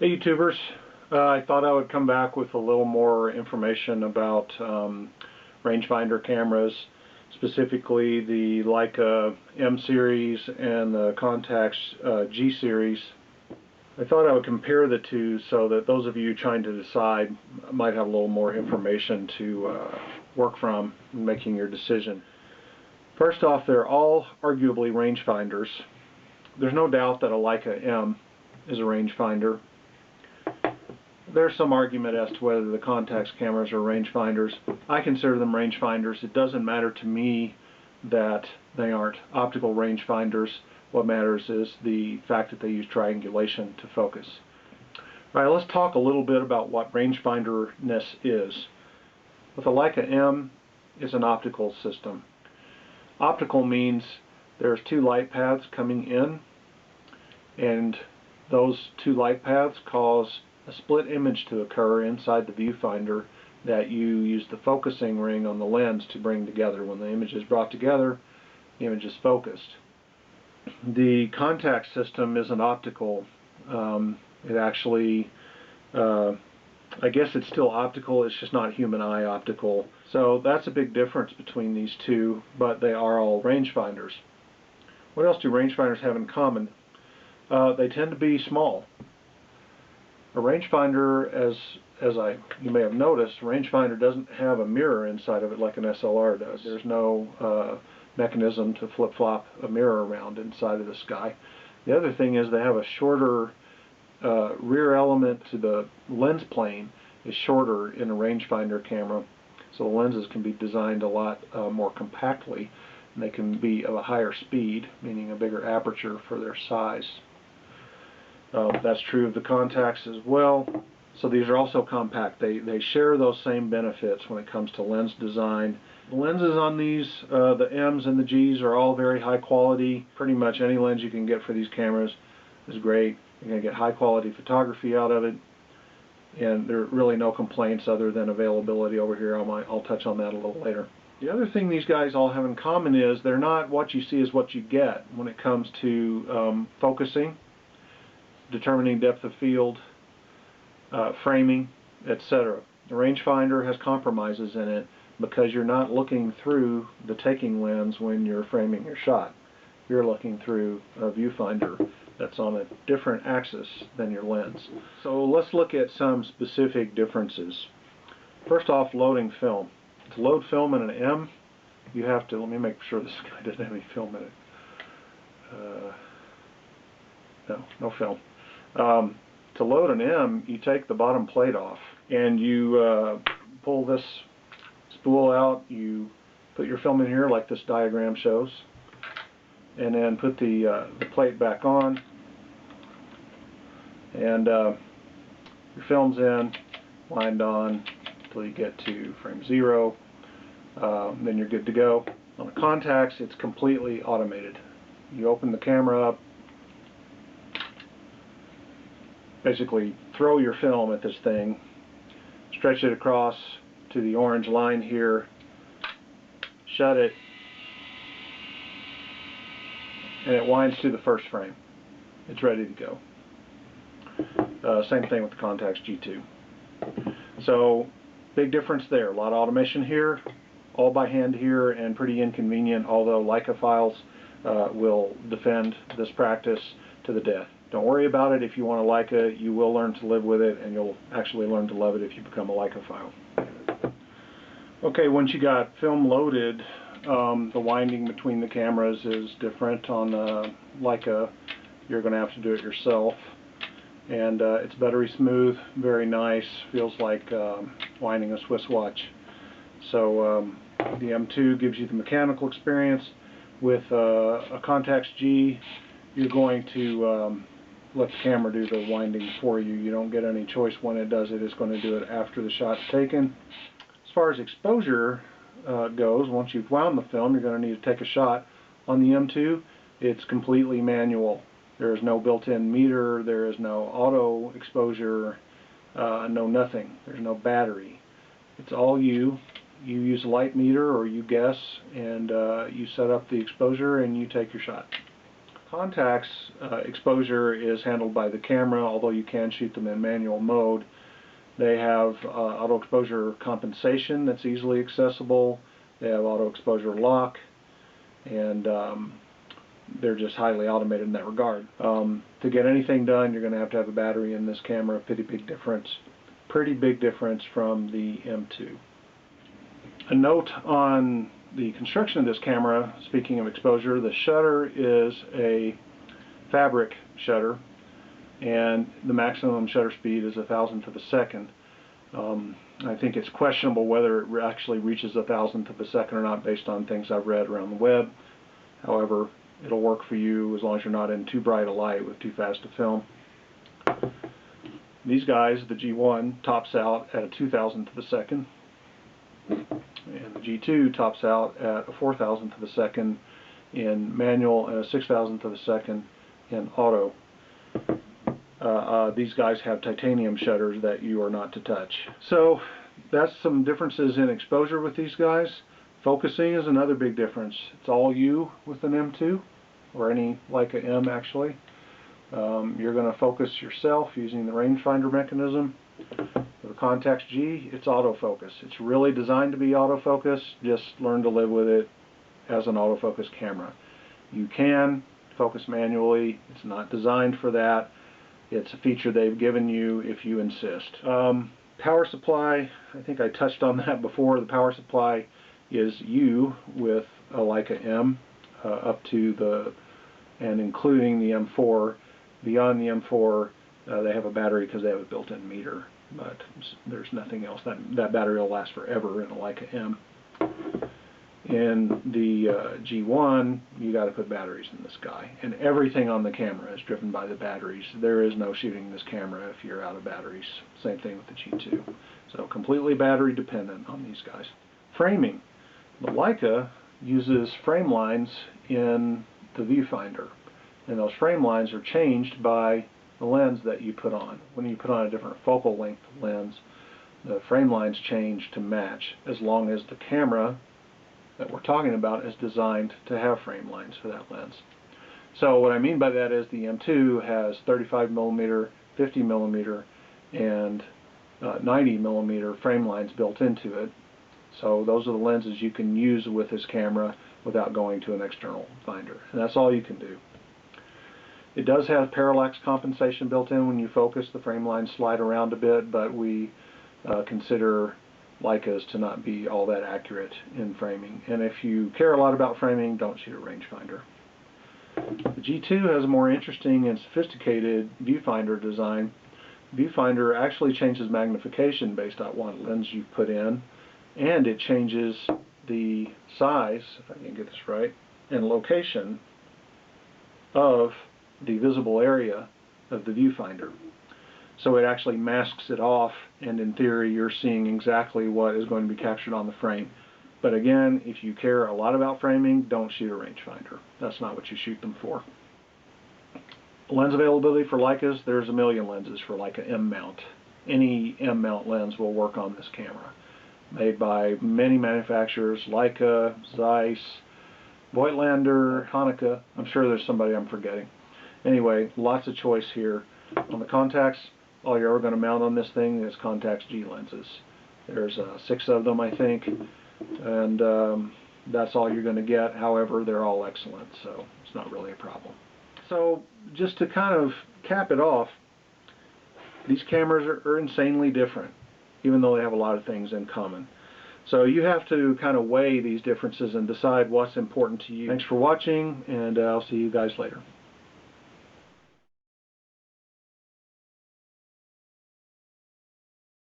Hey YouTubers, I thought I would come back with a little more information about rangefinder cameras, specifically the Leica M Series and the Contax G Series. I thought I would compare the two so that those of you trying to decide might have a little more information to work from in making your decision. First off, they're all arguably rangefinders. There's no doubt that a Leica M is a rangefinder. There's some argument as to whether the Contax cameras are rangefinders. I consider them rangefinders. It doesn't matter to me that they aren't optical rangefinders. What matters is the fact that they use triangulation to focus. All right, let's talk a little bit about what rangefinderness is. With a Leica M, it's an optical system. Optical means there's two light paths coming in, and those two light paths cause a split image to occur inside the viewfinder that you use the focusing ring on the lens to bring together. When the image is brought together, the image is focused. The Contax system isn't optical. It actually, I guess it's still optical, it's just not human eye optical. So that's a big difference between these two, but they are all rangefinders. What else do rangefinders have in common? They tend to be small. A rangefinder, you may have noticed, a rangefinder doesn't have a mirror inside of it like an SLR does. There's no mechanism to flip-flop a mirror around inside of the sky. The other thing is they have a shorter rear element to the lens plane is shorter in a rangefinder camera, so the lenses can be designed a lot more compactly, and they can be of a higher speed, meaning a bigger aperture for their size. That's true of the Contax as well. So these are also compact. They share those same benefits when it comes to lens design. The lenses on these, the M's and the G's, are all very high quality. Pretty much any lens you can get for these cameras is great. You're going to get high quality photography out of it, and there are really no complaints other than availability over here. I'll touch on that a little later. The other thing these guys all have in common is they're not what you see is what you get when it comes to focusing, determining depth of field, framing, etc. The rangefinder has compromises in it because you're not looking through the taking lens when you're framing your shot. You're looking through a viewfinder that's on a different axis than your lens. So let's look at some specific differences. First off, loading film. To load film in an M, you have to, let me make sure this guy doesn't have any film in it. No film. To load an M, you take the bottom plate off and you pull this spool out. You put your film in here like this diagram shows, and then put the plate back on, and your film's in, wind on until you get to frame 0. Then you're good to go. On the Contax, it's completely automated. You open the camera up, basically throw your film at this thing, stretch it across to the orange line here, shut it, and it winds to the first frame. It's ready to go. Same thing with the Contax G2. So big difference there. A lot of automation here, all by hand here, and pretty inconvenient, although Leica files will defend this practice to the death. Don't worry about it. If you want a Leica, you will learn to live with it, and you'll actually learn to love it if you become a Leica file. Okay, once you got film loaded, the winding between the cameras is different. On Leica, you're going to have to do it yourself, and it's buttery smooth, very nice, feels like winding a Swiss watch. So the M2 gives you the mechanical experience. With a Contax G, you're going to let the camera do the winding for you. You don't get any choice when it does it. It's going to do it after the shot's taken. As far as exposure goes, once you've wound the film, you're going to need to take a shot. On the M2, it's completely manual. There is no built-in meter, there is no auto exposure, no nothing. There's no battery. It's all you. You use a light meter or you guess, and you set up the exposure and you take your shot. Contax exposure is handled by the camera, although you can shoot them in manual mode. They have auto exposure compensation that's easily accessible. They have auto exposure lock, and they're just highly automated in that regard. To get anything done, you're going to have a battery in this camera. Pretty big difference from the M2. A note on the construction of this camera, speaking of exposure, the shutter is a fabric shutter, and the maximum shutter speed is 1,000th of a second. I think it's questionable whether it actually reaches 1,000th of a second or not based on things I've read around the web. However, it'll work for you as long as you're not in too bright a light with too fast a film. These guys, the G1 tops out at a 2,000th of a second, and the G2 tops out at a 4,000th of a second in manual and a 6,000th of a second in auto. These guys have titanium shutters that you are not to touch. So that's some differences in exposure with these guys. Focusing is another big difference. It's all you with an M2, or any Leica M actually. You're going to focus yourself using the rangefinder mechanism. With the Contax G, it's autofocus. It's really designed to be autofocus. Just learn to live with it as an autofocus camera. You can focus manually. It's not designed for that. It's a feature they've given you if you insist. Power supply, I think I touched on that before. The power supply is you with a Leica M up to the, and including the M4. Beyond the M4, they have a battery because they have a built-in meter, but there's nothing else. That battery will last forever in a Leica M. In the G1, you got to put batteries in this guy, and everything on the camera is driven by the batteries. There is no shooting this camera if you're out of batteries. Same thing with the G2. So completely battery dependent on these guys. Framing. The Leica uses frame lines in the viewfinder, and those frame lines are changed by the lens that you put on. When you put on a different focal length lens, the frame lines change to match, as long as the camera that we're talking about is designed to have frame lines for that lens. So what I mean by that is the M2 has 35mm, 50mm, and 90mm frame lines built into it. So those are the lenses you can use with this camera without going to an external finder. And that's all you can do. It does have parallax compensation built in. When you focus, the frame lines slide around a bit, but we consider Leicas to not be all that accurate in framing. And if you care a lot about framing, don't shoot a rangefinder. The G2 has a more interesting and sophisticated viewfinder design. Viewfinder actually changes magnification based on what lens you put in, and it changes the size, if I can get this right, and location of the visible area of the viewfinder. So it actually masks it off, and in theory you're seeing exactly what is going to be captured on the frame. But again, if you care a lot about framing, don't shoot a rangefinder. That's not what you shoot them for. Lens availability for Leicas, there's a million lenses for Leica M mount. Any M mount lens will work on this camera. Made by many manufacturers: Leica, Zeiss, Voigtlander, Konica. I'm sure there's somebody I'm forgetting. Anyway, lots of choice here. On the Contax, all you're ever going to mount on this thing is Contax G lenses. There's 6 of them, I think, and that's all you're going to get. However, they're all excellent, so it's not really a problem. So just to kind of cap it off, these cameras are insanely different, even though they have a lot of things in common. So you have to kind of weigh these differences and decide what's important to you. Thanks for watching, and I'll see you guys later.